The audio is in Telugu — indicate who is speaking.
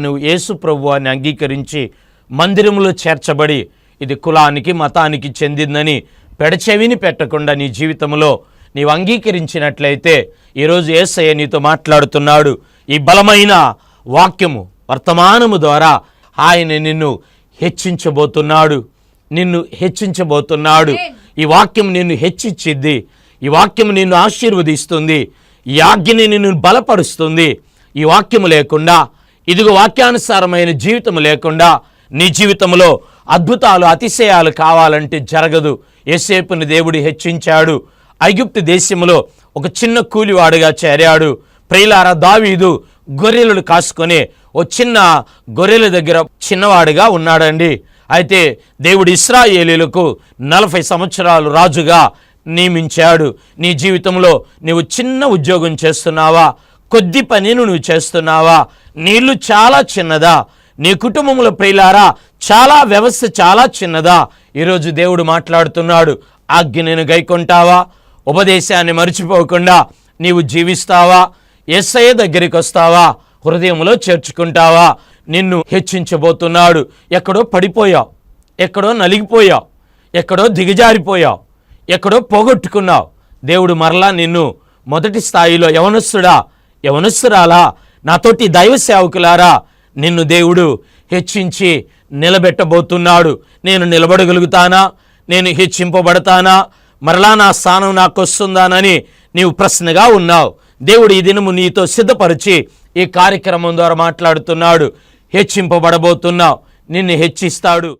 Speaker 1: నువ్వు యేసు ప్రభువాన్ని అంగీకరించి మందిరంలో చేర్చబడి ఇది కులానికి మతానికి చెందిందని పెడచెవిని పెట్టకుండా నీ జీవితంలో నీవు అంగీకరించినట్లయితే ఈరోజు యేసయ్య నీతో మాట్లాడుతున్నాడు. ఈ బలమైన వాక్యము వర్తమానము ద్వారా ఆయన నిన్ను హెచ్చించబోతున్నాడు. ఈ వాక్యం నిన్ను హెచ్చించిద్ది. ఈ వాక్యం నిన్ను ఆశీర్వదిస్తుంది. ఈ ఆజ్ఞని నిన్ను బలపరుస్తుంది. ఈ వాక్యము లేకుండా, ఇదిగో వాక్యానుసారమైన జీవితం లేకుండా నీ జీవితంలో అద్భుతాలు అతిశయాలు కావాలంటే జరగదు. యోసేపుని దేవుడు హెచ్చించాడు. ఐగుప్తు దేశంలో ఒక చిన్న కూలివాడుగా చేరాడు. ప్రియులారా, దావీదు గొర్రెలను కాసుకొని ఓ చిన్న గొర్రెల దగ్గర చిన్నవాడిగా ఉన్నాడండి. అయితే దేవుడు ఇశ్రాయేలీయులకు 40 సంవత్సరాలు రాజుగా నియమించాడు. నీ జీవితంలో నీవు చిన్న ఉద్యోగం చేస్తున్నావా? కొద్ది పనిని నువ్వు చేస్తున్నావా? నీ ఇల్లు చాలా చిన్నదా? నీ కుటుంబంలో ప్రియులారా చాలా వ్యవస్థ చాలా చిన్నదా? ఈరోజు దేవుడు మాట్లాడుతున్నాడు. ఆజ్ఞను గైకొంటావా? ఉపదేశాన్ని మర్చిపోకుండా నీవు జీవిస్తావా? యేసయ్య దగ్గరికి వస్తావా? హృదయంలో చేర్చుకుంటావా? నిన్ను హెచ్చించబోతున్నాడు. ఎక్కడో పడిపోయావు, ఎక్కడో నలిగిపోయావు, ఎక్కడో దిగజారిపోయావు, ఎక్కడో పోగొట్టుకున్నావు. దేవుడు మరలా నిన్ను మొదటి స్థాయిలో యవనస్తురాలా, నాతోటి దైవ సేవకులారా, నిన్ను దేవుడు హెచ్చించి నిలబెట్టబోతున్నాడు. నేను నిలబడగలుగుతానా? నేను హెచ్చింపబడతానా? మరలా నా స్థానం నాకు వస్తుందానని నీవు ప్రశ్నగా ఉన్నావు. దేవుడు ఈ దినము నీతో సిద్ధపరిచి ఈ కార్యక్రమం ద్వారా మాట్లాడుతున్నాడు. హెచ్చింపబడబోతున్నావు. నిన్ను హెచ్చిస్తాడు.